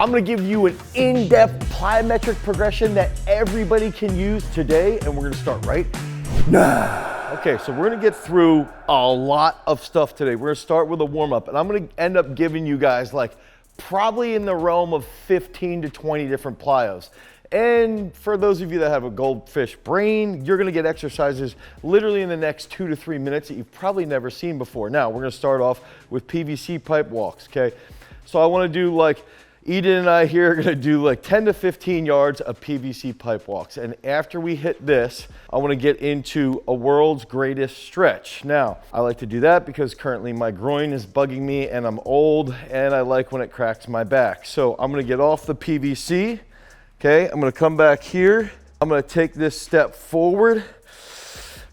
I'm gonna give you an in-depth plyometric progression that everybody can use today, and we're gonna start right now. Okay, so we're gonna get through a lot of stuff today. We're gonna start with a warm-up, and I'm gonna end up giving you guys like probably in the realm of 15 to 20 different plyos. And for those of you that have a goldfish brain, you're gonna get exercises literally in the next 2 to 3 minutes that you've probably never seen before. Now, we're gonna start off with PVC pipe walks, okay? So I wanna do like, Eden and I here are gonna do like 10 to 15 yards of PVC pipe walks. And after we hit this, I wanna get into a world's greatest stretch. Now, I like to do that because currently my groin is bugging me and I'm old and I like when it cracks my back. So I'm gonna get off the PVC, okay? I'm gonna come back here. I'm gonna take this step forward.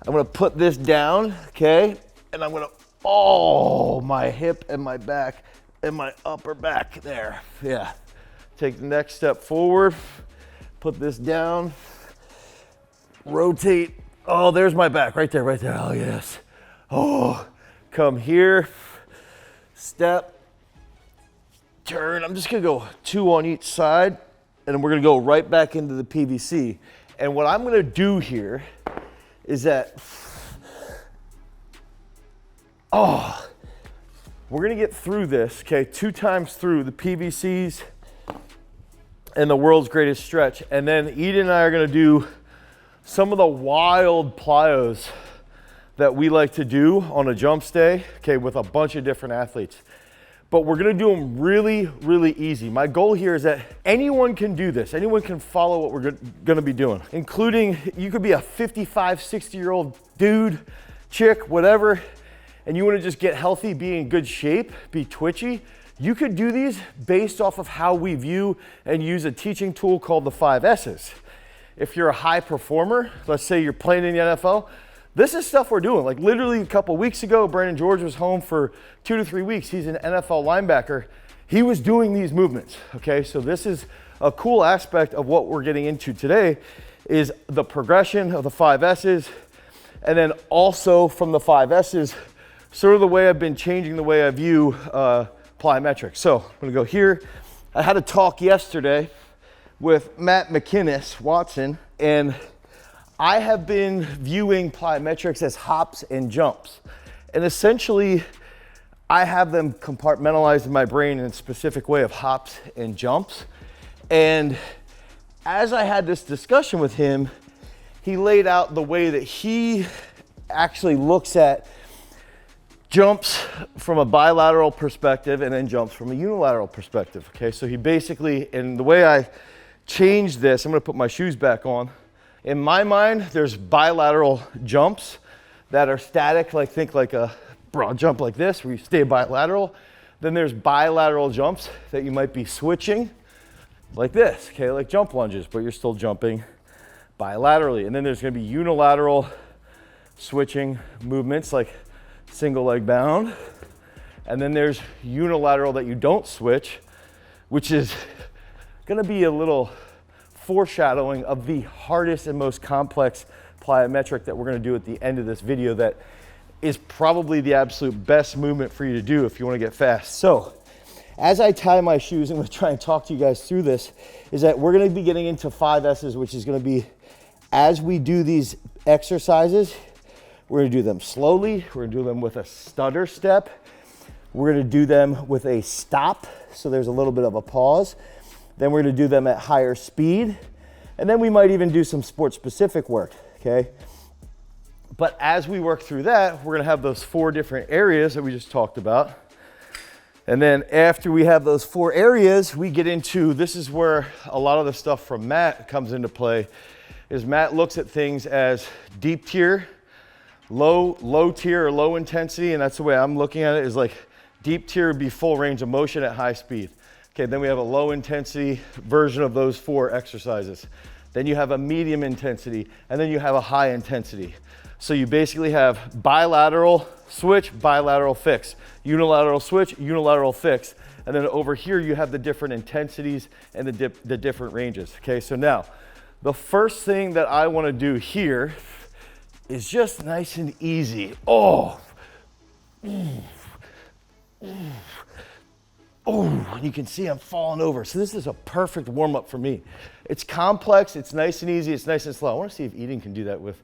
I'm gonna put this down, okay? And I'm gonna, oh, my hip and my back and my upper back there. Yeah. Take the next step forward, put this down, rotate. Oh, there's my back right there, right there. Oh, yes. Oh, come here, step, turn. I'm just gonna go 2 on each side, and then we're gonna go right back into the PVC. And what I'm gonna do here is that, we're gonna get through this, okay, 2 times through the PVCs and the world's greatest stretch. And then Eden and I are gonna do some of the wild plyos that we like to do on a jump stay, okay, with a bunch of different athletes. But we're gonna do them really, really easy. My goal here is that anyone can do this. Anyone can follow what we're gonna be doing, including, you could be a 55, 60-year-old dude, chick, whatever, and you wanna just get healthy, be in good shape, be twitchy, you could do these based off of how we view and use a teaching tool called the 5 S's. If you're a high performer, let's say you're playing in the NFL, this is stuff we're doing. Like literally a couple weeks ago, Brandon George was home for 2 to 3 weeks. He's an NFL linebacker. He was doing these movements, okay? So this is a cool aspect of what we're getting into today is the progression of the 5 S's, and then also from the 5 S's, sort of the way I've been changing the way I view plyometrics. So I'm gonna go here. I had a talk yesterday with Matt McInnes Watson, and I have been viewing plyometrics as hops and jumps. And essentially, I have them compartmentalized in my brain in a specific way of hops and jumps. And as I had this discussion with him, he laid out the way that he actually looks at jumps from a bilateral perspective and then jumps from a unilateral perspective, okay? So he basically, and the way I changed this, I'm gonna put my shoes back on. In my mind, there's bilateral jumps that are static, like think like a broad jump like this, where you stay bilateral. Then there's bilateral jumps that you might be switching like this, okay? Like jump lunges, but you're still jumping bilaterally. And then there's gonna be unilateral switching movements like single leg bound, and then there's unilateral that you don't switch, which is gonna be a little foreshadowing of the hardest and most complex plyometric that we're gonna do at the end of this video that is probably the absolute best movement for you to do if you wanna get fast. So as I tie my shoes, I'm gonna try and talk to you guys through this, is that we're gonna be getting into 5 S's, which is gonna be, as we do these exercises, we're gonna do them slowly, we're gonna do them with a stutter step, we're gonna do them with a stop, so there's a little bit of a pause, then we're gonna do them at higher speed, and then we might even do some sport-specific work, okay? But as we work through that, we're gonna have those 4 different areas that we just talked about. And then after we have those 4 areas, we get into, this is where a lot of the stuff from Matt comes into play, is Matt looks at things as deep tier, low tier or low intensity, and that's the way I'm looking at it, is like deep tier would be full range of motion at high speed. Okay, then we have a low intensity version of those 4 exercises. Then you have a medium intensity, and then you have a high intensity. So you basically have bilateral switch, bilateral fix, unilateral switch, unilateral fix, and then over here you have the different intensities and the different ranges. Okay, so now the first thing that I want to do here is just nice and easy. Oh, Oh, you can see I'm falling over. So this is a perfect warm up for me. It's complex, it's nice and easy, it's nice and slow. I wanna see if Eden can do that with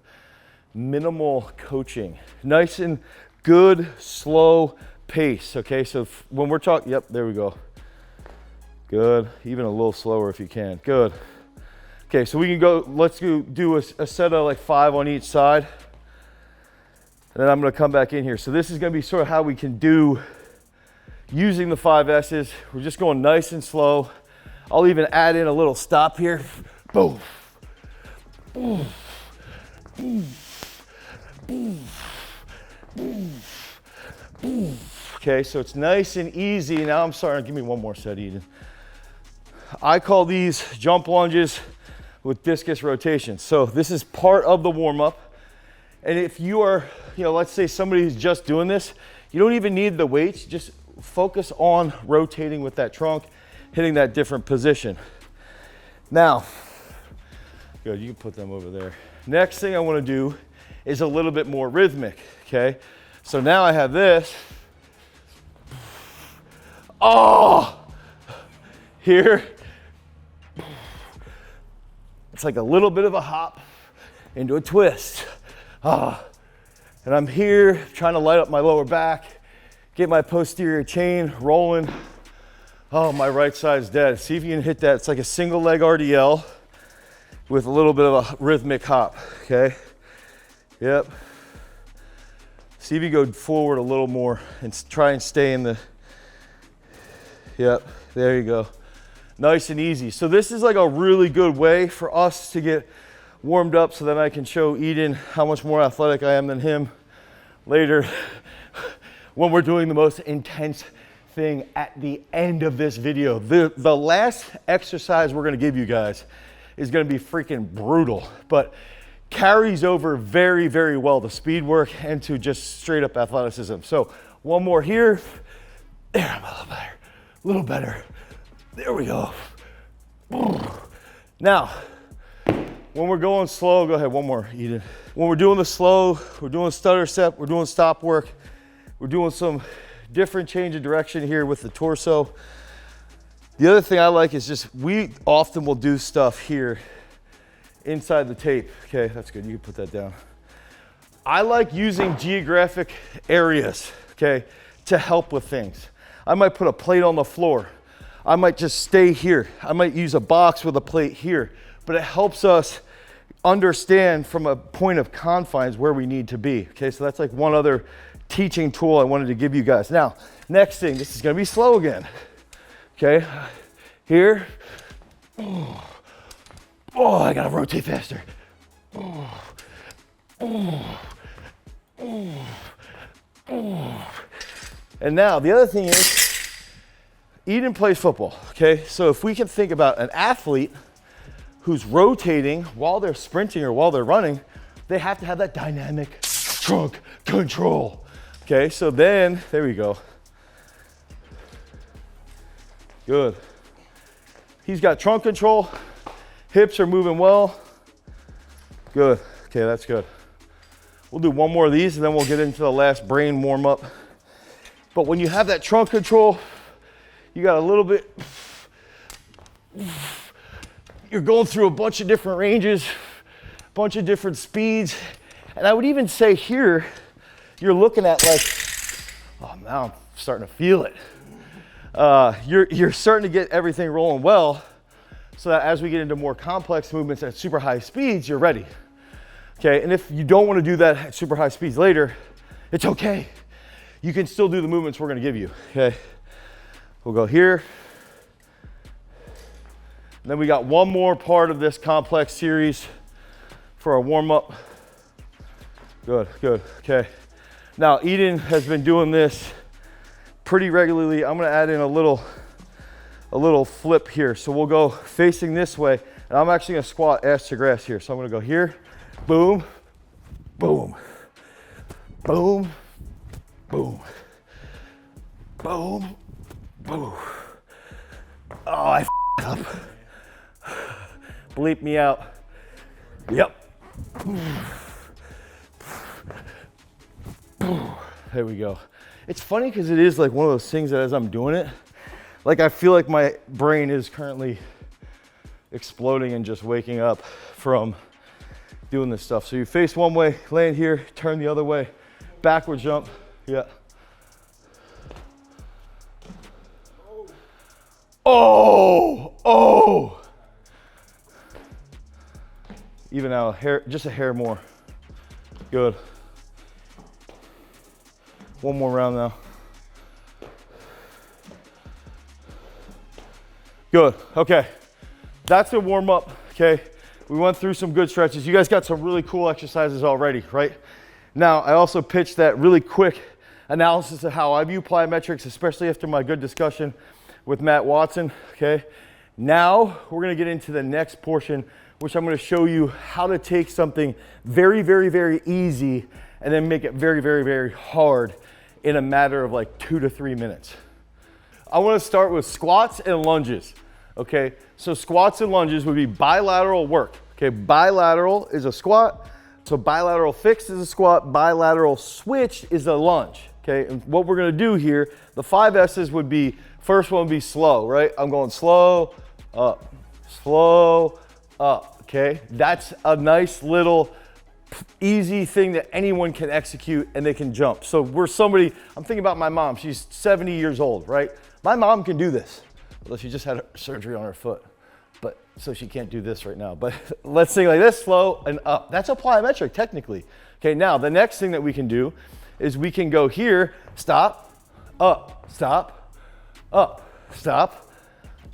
minimal coaching. Nice and good, slow pace, okay? So when we're talking, yep, there we go. Good, even a little slower if you can, good. Okay, so we can go, let's go do a set of like 5 on each side. And then I'm gonna come back in here. So this is gonna be sort of how we can do using the 5 S's. We're just going nice and slow. I'll even add in a little stop here. Boom. Boom. Boom. Boom. Boom. Boom. Okay, so it's nice and easy. Now I'm starting, give me one more set, Eden. I call these jump lunges with discus rotation. So this is part of the warm up. And if you are, let's say somebody who's just doing this, you don't even need the weights, just focus on rotating with that trunk, hitting that different position. Now, good, you can put them over there. Next thing I want to do is a little bit more rhythmic, okay? So now I have this. Oh, here. It's like a little bit of a hop into a twist. And I'm here trying to light up my lower back, get my posterior chain rolling. Oh, my right side's dead. See if you can hit that. It's like a single leg RDL with a little bit of a rhythmic hop, okay? Yep. See if you go forward a little more and try and stay in the, yep, there you go. Nice and easy. So this is like a really good way for us to get warmed up so that I can show Eden how much more athletic I am than him later when we're doing the most intense thing at the end of this video. The last exercise we're gonna give you guys is gonna be freaking brutal, but carries over very, very well to speed work and to just straight up athleticism. So one more here. There, I'm a little better. There we go. Now, when we're going slow, go ahead, one more, Eden. When we're doing the slow, we're doing stutter step, we're doing stop work, we're doing some different change of direction here with the torso. The other thing I like is just, we often will do stuff here inside the tape. Okay, that's good, you can put that down. I like using geographic areas, okay, to help with things. I might put a plate on the floor. I might just stay here. I might use a box with a plate here, but it helps us understand from a point of confines where we need to be. Okay, so that's like one other teaching tool I wanted to give you guys. Now, next thing, this is gonna be slow again. Okay, here. Oh, I gotta rotate faster. And now the other thing is, Eden plays football, okay? So if we can think about an athlete who's rotating while they're sprinting or while they're running, they have to have that dynamic trunk control, okay? So then, there we go. Good. He's got trunk control, hips are moving well. Good, okay, that's good. We'll do one more of these and then we'll get into the last brain warm up. But when you have that trunk control, you got a little bit, you're going through a bunch of different ranges, a bunch of different speeds. And I would even say here, you're looking at like, oh, now I'm starting to feel it. You're starting to get everything rolling well so that as we get into more complex movements at super high speeds, you're ready. Okay, and if you don't want to do that at super high speeds later, it's okay. You can still do the movements we're going to give you, okay? We'll go here. And then we got one more part of this complex series for our warm up. Good, good, okay. Now Eden has been doing this pretty regularly. I'm gonna add in a little flip here. So we'll go facing this way, and I'm actually gonna squat ass to grass here. So I'm gonna go here, boom, boom, boom, boom, boom, boom. Oh, I f***ed up. Bleep me out. Yep. There we go. It's funny because it is like one of those things that as I'm doing it, Like I feel like my brain is currently exploding and just waking up from doing this stuff. So you face one way, land here, turn the other way, backward jump. Yeah. Oh, oh. Even now, hair, just a hair more. Good. One more round now. Good, okay. That's a warm up, okay? We went through some good stretches. You guys got some really cool exercises already, right? Now, I also pitched that really quick analysis of how I view plyometrics, especially after my good discussion with Matt Watson, okay? Now, we're gonna get into the next portion, which I'm gonna show you how to take something very, very, very easy and then make it very, very, very hard in a matter of like 2 to 3 minutes. I wanna start with squats and lunges, okay? So squats and lunges would be bilateral work, okay? Bilateral is a squat, so bilateral fixed is a squat, bilateral switch is a lunge, okay? And what we're gonna do here, the 5 S's would be, first one would be slow, right? I'm going slow, up, okay? That's a nice little easy thing that anyone can execute and they can jump. So we're somebody, I'm thinking about my mom, she's 70 years old, right? My mom can do this, although she just had surgery on her foot, but so she can't do this right now. But let's sing like this, slow and up. That's a plyometric technically. Okay, now the next thing that we can do is we can go here, stop, up, stop, up, stop,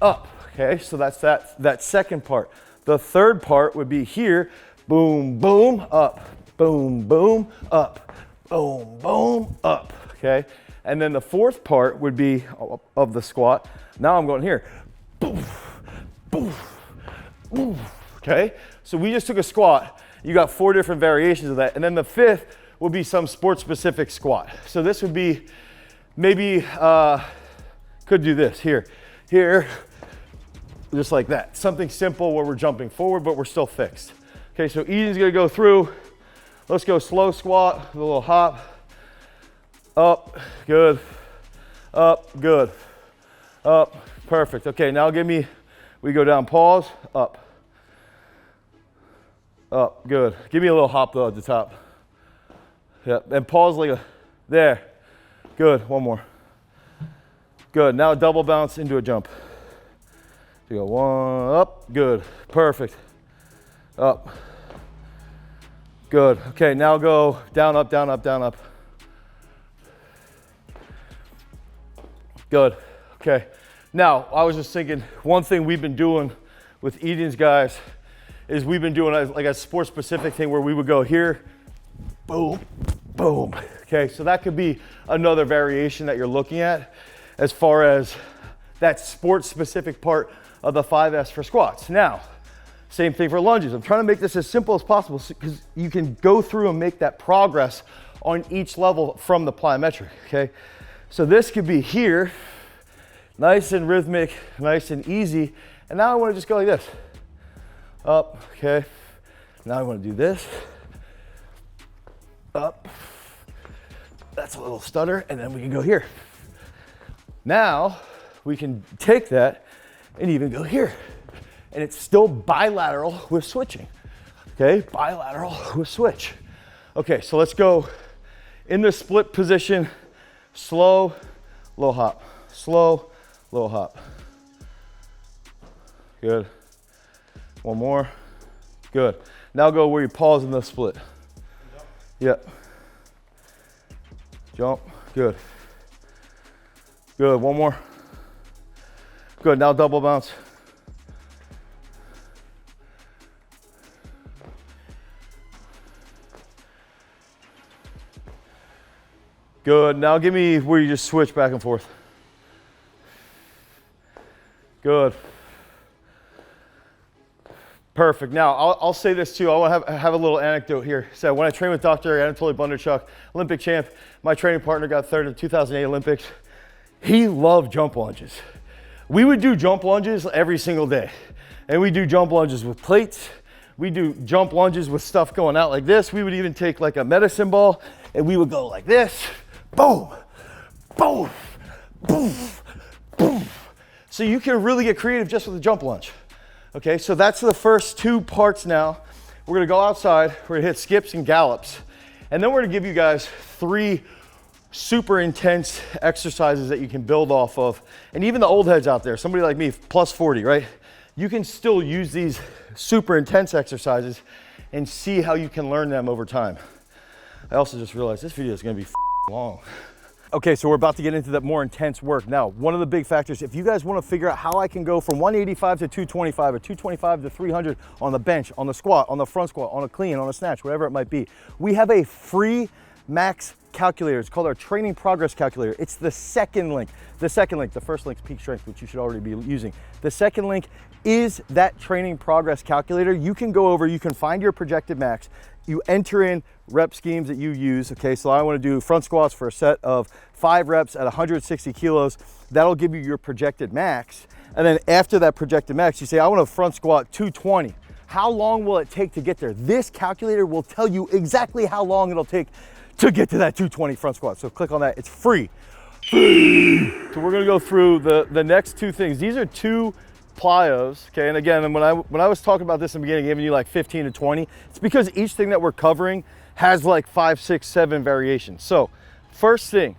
up. Okay, so that's that second part. The third part would be here, boom, boom, up, boom, boom, up, boom, boom, up, okay? And then the fourth part would be of the squat. Now I'm going here, boof, boof, boof, okay? So we just took a squat. You got 4 different variations of that. And then the fifth would be some sport-specific squat. So this would be maybe, could do this, here, just like that. Something simple where we're jumping forward, but we're still fixed. Okay, so Eden's gonna go through. Let's go slow squat, a little hop. Up, good. Up, good. Up, perfect. Okay, now give me, we go down, pause, up. Up, good. Give me a little hop though at the top. Yep, and pause like a, there. Good, one more. Good, now double bounce into a jump. You go 1, up, good, perfect. Up. Good, okay, now go down, up, down, up, down, up. Good, okay. Now, I was just thinking, one thing we've been doing with Eden's guys is we've been doing like a sport-specific thing where we would go here, boom, boom. Okay, so that could be another variation that you're looking at as far as that sport-specific part of the 5S for squats. Now, same thing for lunges. I'm trying to make this as simple as possible because you can go through and make that progress on each level from the plyometric, okay? So this could be here, nice and rhythmic, nice and easy. And now I want to just go like this. Up, okay. Now I want to do this. Up. That's a little stutter, and then we can go here. Now we can take that and even go here. And it's still bilateral with switching. Okay, bilateral with switch. Okay, so let's go in the split position. Slow, low hop. Slow, low hop. Good. One more. Good. Now go where you pause in the split. Yep. Jump. Good. Good. One more. Good. Now double bounce. Good. Now give me where you just switch back and forth. Good. Perfect. Now, I'll say this too. I want to have a little anecdote here. So when I trained with Dr. Anatoly Bondarchuk, Olympic champ, my training partner got third in the 2008 Olympics. He loved jump lunges. We would do jump lunges every single day. And we do jump lunges with plates. We do jump lunges with stuff going out like this. We would even take like a medicine ball and we would go like this. Boom, boom, boom, boom. So you can really get creative just with a jump lunge. Okay, so that's the first 2 parts now. We're gonna go outside, we're gonna hit skips and gallops, and then we're gonna give you guys 3 super intense exercises that you can build off of. And even the old heads out there, somebody like me, plus 40, right? You can still use these super intense exercises and see how you can learn them over time. I also just realized this video is gonna be long. Okay, so we're about to get into that more intense work. Now, one of the big factors, if you guys wanna figure out how I can go from 185 to 225 or 225 to 300 on the bench, on the squat, on the front squat, on a clean, on a snatch, whatever it might be, we have a free max calculator. It's called our training progress calculator. It's the second link. The first link's peak strength, which you should already be using. The second link is that training progress calculator. You can go over, you can find your projected max, you enter in rep schemes that you use. Okay, so I want to do front squats for a set of 5 reps at 160 kilos. That'll give you your projected max. And then after that projected max, you say, I want to front squat 220. How long will it take to get there? This calculator will tell you exactly how long it'll take to get to that 220 front squat. So click on that, it's free. So we're gonna go through the next 2 things. These are 2 plyos, okay? And again, when I was talking about this in the beginning, giving you like 15 to 20, it's because each thing that we're covering has like 5, 6, 7 variations. So first thing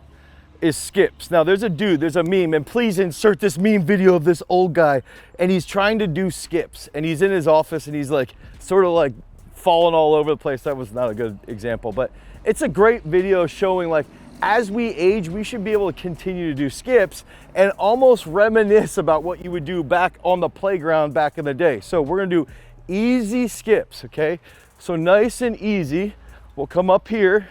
is skips. Now there's a meme, and please insert this meme video of this old guy, and he's trying to do skips, and he's in his office, and he's like, sort of like falling all over the place. That was not a good example, but it's a great video showing like, as we age, we should be able to continue to do skips and almost reminisce about what you would do back on the playground back in the day. So we're gonna do easy skips, okay? So nice and easy. We'll come up here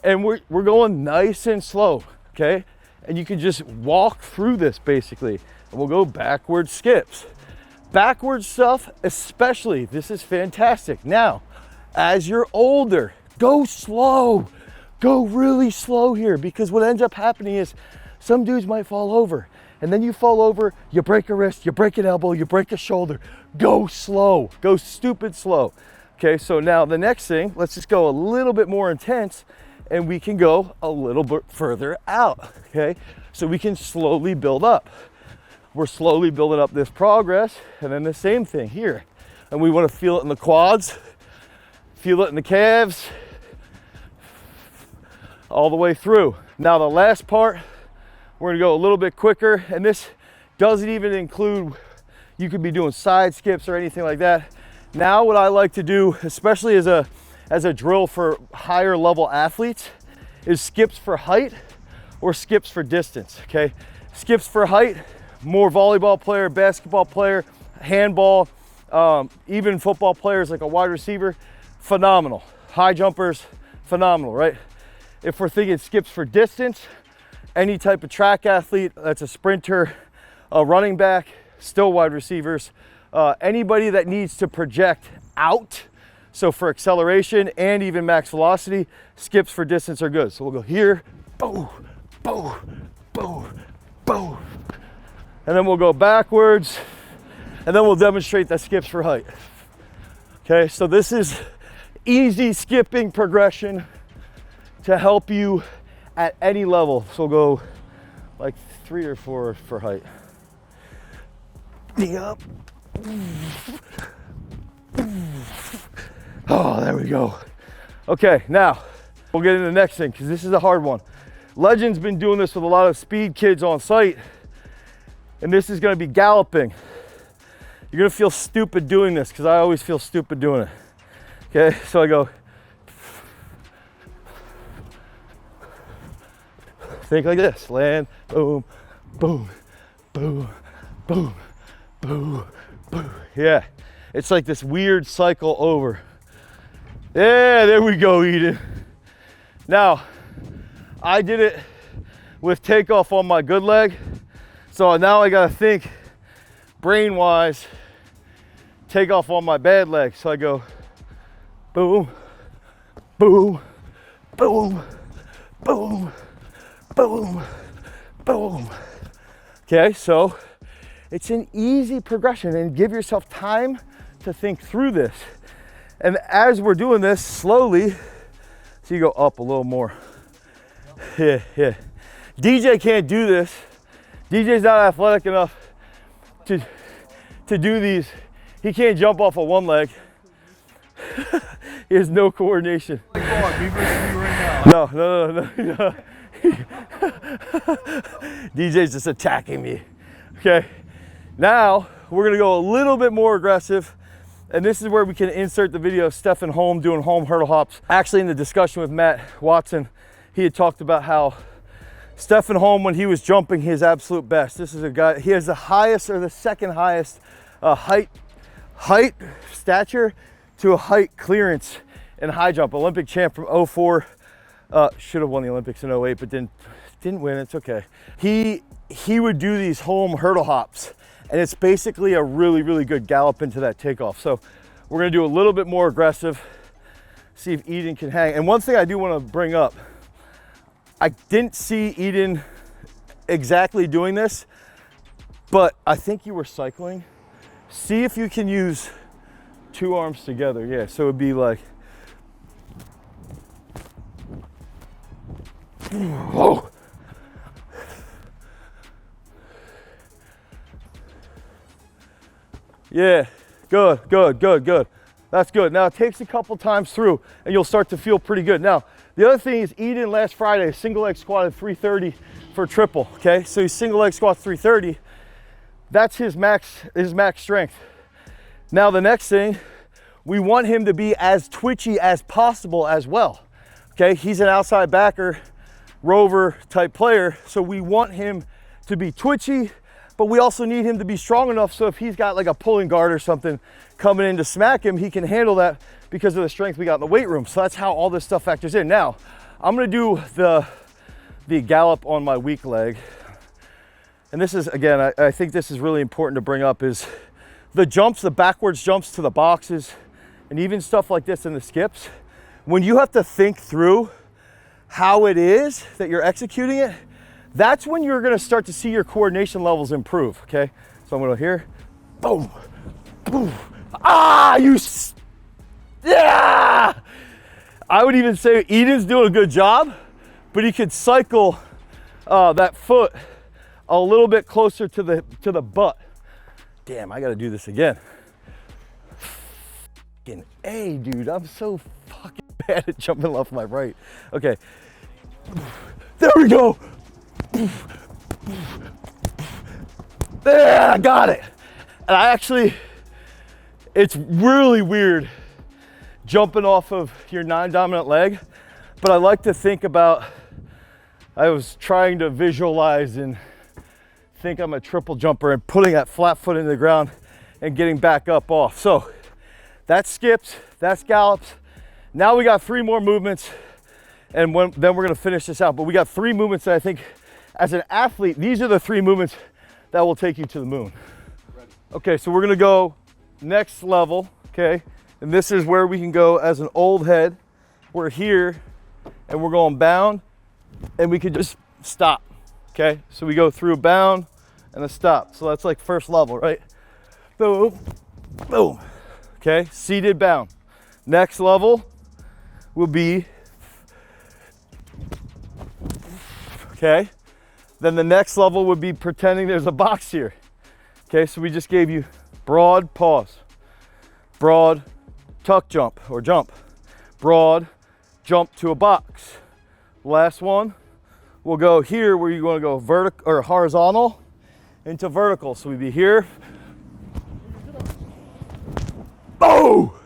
and we're going nice and slow, okay? And you can just walk through this basically. And we'll go backward skips. Backward stuff, especially, this is fantastic. Now, as you're older, go slow. Go really slow here, because what ends up happening is some dudes might fall over, and then you fall over, you break a wrist, you break an elbow, you break a shoulder. Go slow, go stupid slow. Okay, so now the next thing, let's just go a little bit more intense, and we can go a little bit further out, okay? So we can slowly build up. We're slowly building up this progress, and then the same thing here. And we wanna feel it in the quads, feel it in the calves, all the way through. Now the last part, we're gonna go a little bit quicker, and this doesn't even include, you could be doing side skips or anything like that. Now what I like to do, especially as a drill for higher level athletes, is skips for height or skips for distance, okay? Skips for height, more volleyball player, basketball player, handball, even football players like a wide receiver, phenomenal. High jumpers, phenomenal, right? If we're thinking skips for distance, any type of track athlete, that's a sprinter, a running back, still wide receivers, anybody that needs to project out, so for acceleration and even max velocity, skips for distance are good. So we'll go here, boom, boom, boom, boom. And then we'll go backwards, and then we'll demonstrate that skips for height. Okay, so this is easy skipping progression to help you at any level. So we'll go like 3 or 4 for height. Knee up. Oh, there we go. Okay, now we'll get into the next thing, because this is a hard one. Legend's been doing this with a lot of speed kids on site, and this is gonna be galloping. You're gonna feel stupid doing this, because I always feel stupid doing it. Okay, so I go, think like this, land, boom, boom, boom, boom, boom, boom. Yeah, it's like this weird cycle over. Yeah, there we go, Eden. Now, I did it with takeoff on my good leg, so now I gotta think brain-wise, take off on my bad leg. So I go boom, boom, boom, boom, boom, boom. Okay, so it's an easy progression, and give yourself time to think through this. And as we're doing this slowly, so you go up a little more. Yeah, yeah. DJ can't do this. DJ's not athletic enough, to do these. He can't jump off of one leg. He has no coordination. Like, go on, me versus you right now. No. DJ's just attacking me. Okay, now we're gonna go a little bit more aggressive, and this is where we can insert the video of Stephen Holm doing home hurdle hops. Actually, in the discussion with Matt Watson, he had talked about how Stephen Holm, when he was jumping his absolute best, this is a guy, he has the highest or the second highest height stature to a height clearance in high jump. Olympic champ from 04, should have won the Olympics in 08, but didn't win. It's okay. He would do these home hurdle hops, and it's basically a really, really good gallop into that takeoff. So we're gonna do a little bit more aggressive, see if Eden can hang. And one thing I do wanna bring up, I didn't see Eden exactly doing this, but I think you were cycling. See if you can use two arms together. Yeah, so it'd be like, whoa. Yeah, good. That's good. Now it takes a couple times through and you'll start to feel pretty good. Now, the other thing is Eden last Friday, single leg squatted 330 for triple, okay? So he single leg squats 330. That's his max strength. Now the next thing, we want him to be as twitchy as possible as well, okay? He's an outside backer, rover type player, so we want him to be twitchy, but we also need him to be strong enough so if he's got like a pulling guard or something coming in to smack him, he can handle that because of the strength we got in the weight room. So that's how all this stuff factors in. Now, I'm gonna do the gallop on my weak leg. And this is, again, I think this is really important to bring up, is the jumps, the backwards jumps to the boxes, and even stuff like this in the skips. When you have to think through how it is that you're executing it, that's when you're gonna start to see your coordination levels improve, okay? So I'm gonna here, boom, boom. Ah, yeah! I would even say Eden's doing a good job, but he could cycle that foot a little bit closer to the butt. Damn, I gotta do this again. Fucking A, dude, I'm so fucking bad at jumping left, my right. Okay, there we go. There, I got it. And I actually, it's really weird jumping off of your non-dominant leg, but I like to think about, I was trying to visualize and think I'm a triple jumper and putting that flat foot into the ground and getting back up off. So that's skips, that's gallops. Now we got 3 more movements, and then we're gonna finish this out. But we got 3 movements that I think, as an athlete, these are the 3 movements that will take you to the moon. Ready. Okay, so we're gonna go next level, okay? And this is where we can go as an old head. We're here, and we're going bound, and we could just stop, okay? So we go through a bound and a stop. So that's like first level, right? Boom, boom, okay? Seated bound. Next level will be, okay? Then the next level would be pretending there's a box here. Okay, so we just gave you broad pause, broad tuck jump or jump, broad jump to a box. Last one, we'll go here where you're going to go vertical or horizontal into vertical. So we'd be here. Oh!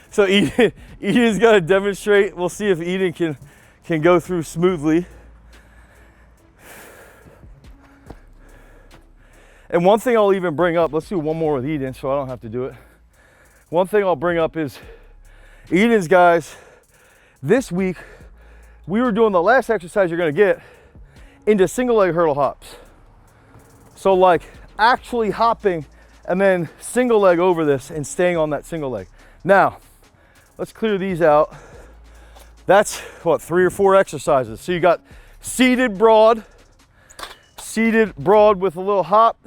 So Eden's got to demonstrate. We'll see if Eden can go through smoothly. And one thing I'll even bring up, let's do one more with Eden so I don't have to do it. One thing I'll bring up is Eden's guys, this week, we were doing the last exercise you're gonna get into single leg hurdle hops. So like actually hopping and then single leg over this and staying on that single leg. Now, let's clear these out. That's what, 3 or 4 exercises. So you got seated broad with a little hop,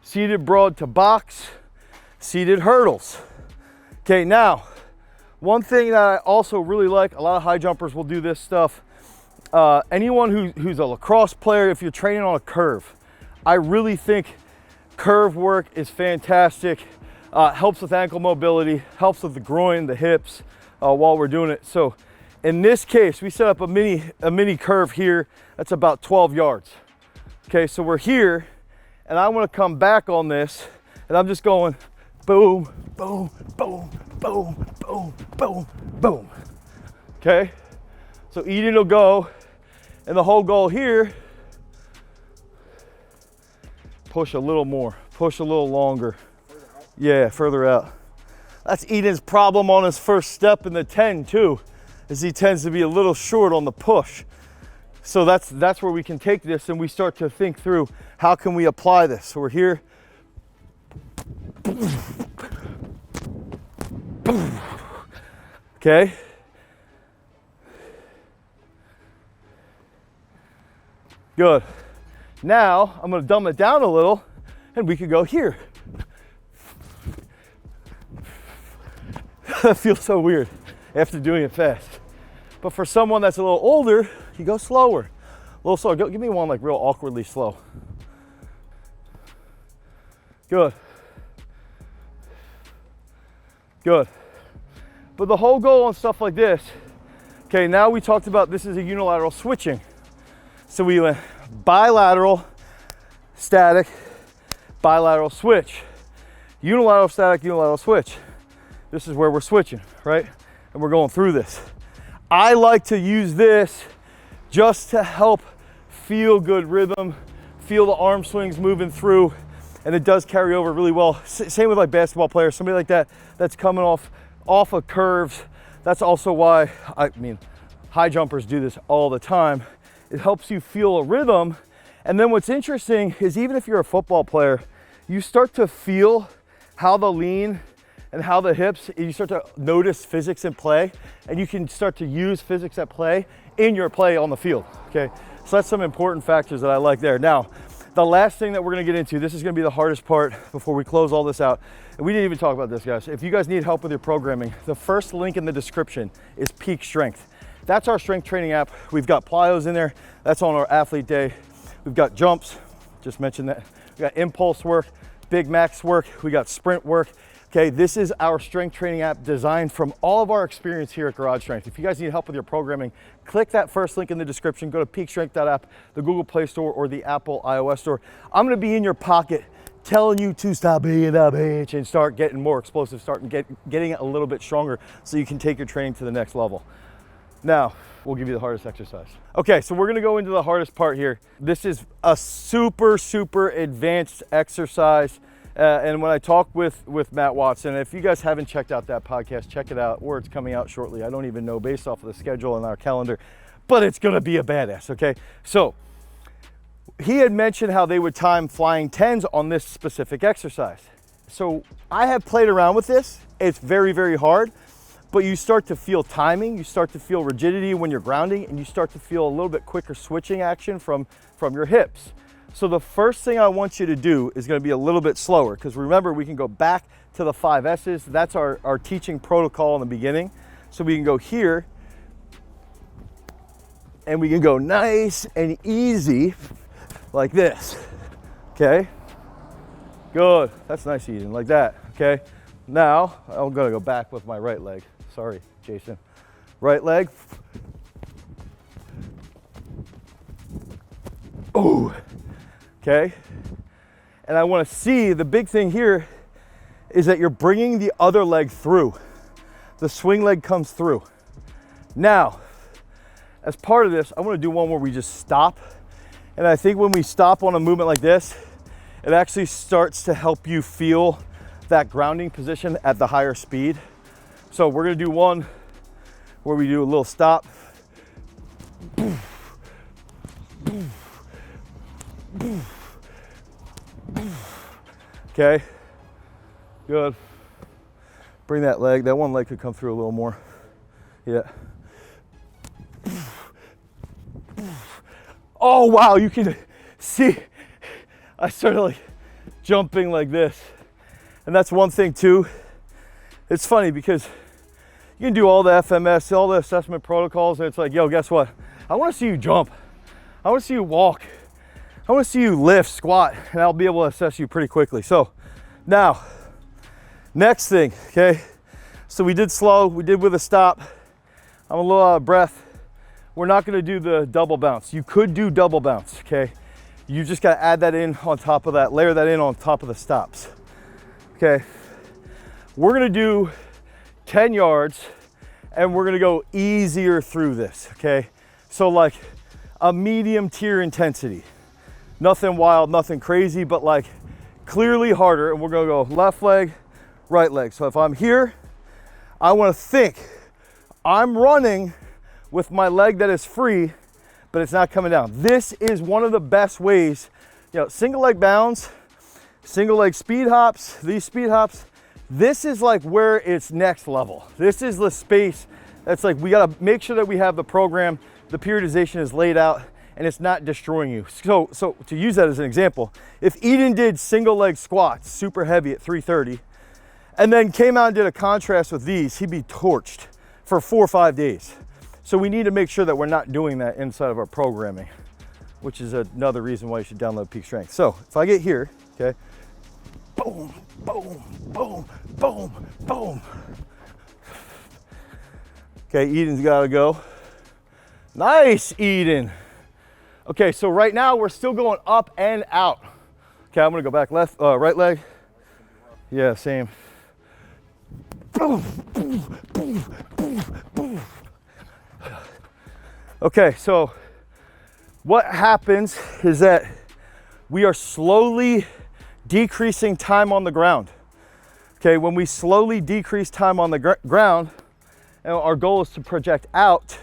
seated broad to box, seated hurdles. Okay, now, one thing that I also really like, a lot of high jumpers will do this stuff, anyone who's a lacrosse player, if you're training on a curve, I really think curve work is fantastic. Helps with ankle mobility, helps with the groin, the hips while we're doing it. So in this case, we set up a mini curve here. That's about 12 yards. Okay, so we're here, and I want to come back on this, and I'm just going boom, boom, boom, boom, boom, boom, boom. Okay, so Eden will go, and the whole goal here, push a little more, push a little longer. Yeah, further out. That's Eden's problem on his first step in the 10 too, is he tends to be a little short on the push. So that's where we can take this and we start to think through, how can we apply this? So we're here. Okay. Good. Now I'm gonna dumb it down a little and we could go here. That feels so weird after doing it fast. But for someone that's a little older, you go slower. A little slower. Give me one like real awkwardly slow. Good. Good. But the whole goal on stuff like this, okay, now we talked about this is a unilateral switching. So we went bilateral, static, bilateral switch. Unilateral, static, unilateral switch. This is where we're switching, right? And we're going through this. I like to use this just to help feel good rhythm, feel the arm swings moving through, and it does carry over really well. Same with like basketball players, somebody like that that's coming off of curves. That's also why, I mean, high jumpers do this all the time. It helps you feel a rhythm. And then what's interesting is even if you're a football player, you start to feel how the lean and how the hips, you start to notice physics in play, and you can start to use physics at play in your play on the field, okay? So that's some important factors that I like there. Now, the last thing that we're gonna get into, this is gonna be the hardest part before we close all this out. And we didn't even talk about this, guys. If you guys need help with your programming, the first link in the description is Peak Strength. That's our strength training app. We've got plyos in there. That's on our athlete day. We've got jumps, just mentioned that. We got impulse work, big max work. We got sprint work. Okay, this is our strength training app designed from all of our experience here at Garage Strength. If you guys need help with your programming, click that first link in the description. Go to peakstrength.app, the Google Play Store or the Apple iOS Store. I'm gonna be in your pocket telling you to stop being a bitch and start getting more explosive, getting it a little bit stronger so you can take your training to the next level. Now, we'll give you the hardest exercise. Okay, so we're gonna go into the hardest part here. This is a super, super advanced exercise. And when I talk with Matt Watson, if you guys haven't checked out that podcast, check it out, or it's coming out shortly. I don't even know based off of the schedule and our calendar, but it's gonna be a badass, okay? So he had mentioned how they would time flying 10s on this specific exercise. So I have played around with this. It's very, very hard, but you start to feel timing, you start to feel rigidity when you're grounding, and you start to feel a little bit quicker switching action from your hips. So the first thing I want you to do is gonna be a little bit slower, because remember, we can go back to the 5 S's. That's our teaching protocol in the beginning. So we can go here, and we can go nice and easy like this, okay? Good, that's nice, Eden, like that, okay? Now, I'm gonna go back with my right leg. Sorry, Jason. Right leg. Ooh. Okay, and I want to see, the big thing here is that you're bringing the other leg through. The swing leg comes through. Now, as part of this, I want to do one where we just stop. And I think when we stop on a movement like this, it actually starts to help you feel that grounding position at the higher speed. So we're going to do one where we do a little stop. Okay, good. Bring that leg, that one leg could come through a little more. Yeah. Oh wow, you can see, I started like jumping like this. And that's one thing too. It's funny because you can do all the FMS, all the assessment protocols, and it's like, yo, guess what? I want to see you jump. I want to see you walk. I want to see you lift, squat, and I'll be able to assess you pretty quickly. So now, next thing, okay? So we did slow, we did with a stop. I'm a little out of breath. We're not gonna do the double bounce. You could do double bounce, okay? You just gotta add that in on top of that, layer that in on top of the stops, okay? We're gonna do 10 yards and we're gonna go easier through this, okay? So like a medium tier intensity. Nothing wild, nothing crazy, but like clearly harder. And we're gonna go left leg, right leg. So if I'm here, I wanna think I'm running with my leg that is free, but it's not coming down. This is one of the best ways, you know, single leg bounds, single leg speed hops, these speed hops, this is like where it's next level. This is the space that's like, we gotta make sure that we have the program, the periodization is laid out, and it's not destroying you. So to use that as an example, if Eden did single leg squats, super heavy at 330, and then came out and did a contrast with these, he'd be torched for 4 or 5 days. So we need to make sure that we're not doing that inside of our programming, which is another reason why you should download Peak Strength. So if I get here, okay, boom, boom, boom, boom, boom. Okay, Eden's gotta go. Nice, Eden. Okay, so right now we're still going up and out. Okay, I'm gonna go back left, right leg. Yeah, same. Okay, so what happens is that we are slowly decreasing time on the ground. Okay, when we slowly decrease time on the ground, and our goal is to project out,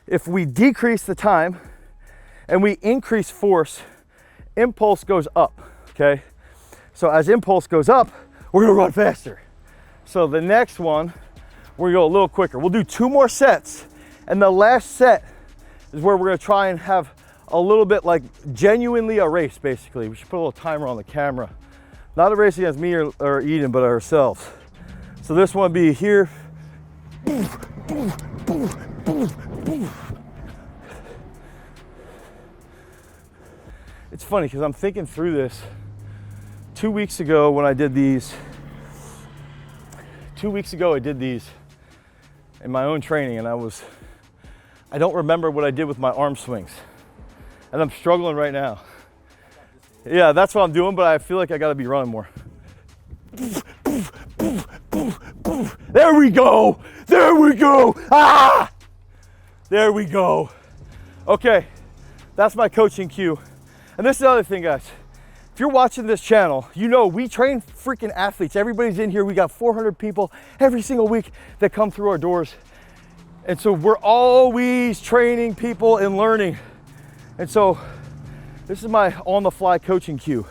if we decrease the time and we increase force, impulse goes up, okay? So as impulse goes up, we're gonna run faster. So the next one, we're gonna go a little quicker. We'll do 2 more sets, and the last set is where we're gonna try and have a little bit like genuinely a race, basically. We should put a little timer on the camera. Not a race against me or Eden, but ourselves. So this one will be here. It's funny because I'm thinking through this. 2 weeks ago when I did these, 2 weeks ago I did these in my own training, and I don't remember what I did with my arm swings. And I'm struggling right now. Yeah, that's what I'm doing, but I feel like I gotta be running more. There we go! There we go! Ah! There we go. Okay, that's my coaching cue. And this is the other thing, guys. If you're watching this channel, you know we train freaking athletes. Everybody's in here. We got 400 people every single week that come through our doors. And so we're always training people and learning. And so this is my on-the-fly coaching cue.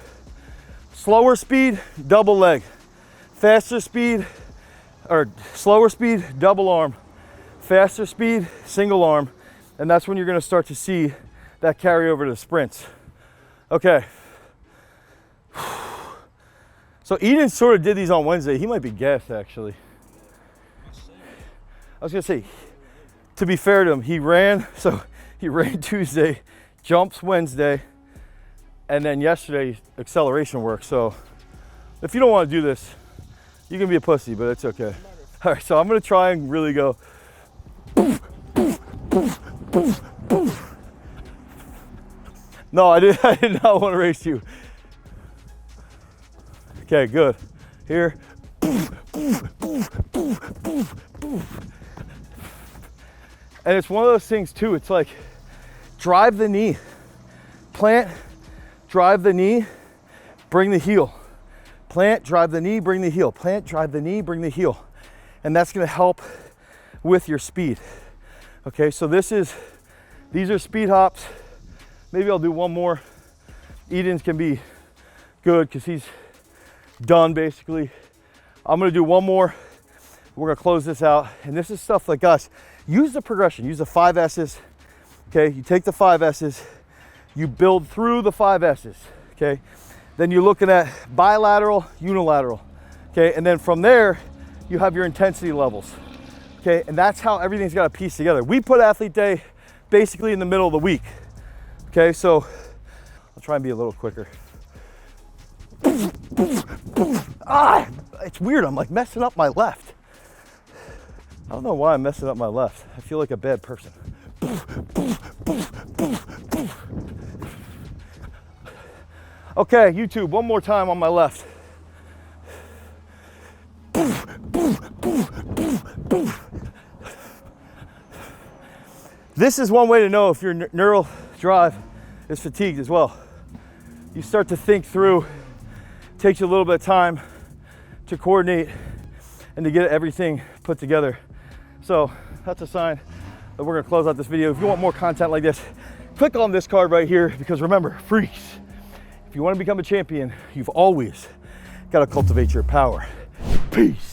Slower speed, double leg. Faster speed, or slower speed, double arm. Faster speed, single arm. And that's when you're gonna start to see that carry over to sprints. Okay. So Eden sort of did these on Wednesday. He might be gassed, actually. I was gonna say, to be fair to him, he ran Tuesday, jumps Wednesday, and then yesterday, acceleration work. So if you don't wanna do this, you can be a pussy, but it's okay. All right, so I'm gonna try and really go. No, I did not want to race you. Okay, good. Here. And it's one of those things too, it's like drive the knee. Plant, drive the knee, bring the heel. Plant, drive the knee, bring the heel. Plant, drive the knee, bring the heel. And that's gonna help with your speed. Okay, so these are speed hops. Maybe I'll do one more. Eden's can be good because he's done basically. I'm gonna do one more. We're gonna close this out. And this is stuff like, guys, use the progression, use the 5 S's. Okay, you take the 5 S's, you build through the 5 S's, okay? Then you're looking at bilateral, unilateral, okay? And then from there, you have your intensity levels, okay? And that's how everything's got to piece together. We put Athlete Day basically in the middle of the week. Okay, so I'll try and be a little quicker. Ah, it's weird, I'm like messing up my left. I don't know why I'm messing up my left. I feel like a bad person. Okay, YouTube, one more time on my left. This is one way to know if your neural drive is fatigued as well. You start to think through, it takes you a little bit of time to coordinate and to get everything put together. So that's a sign that we're gonna close out this video. If you want more content like this, click on this card right here, because remember, freaks, if you wanna become a champion, you've always gotta cultivate your power. Peace.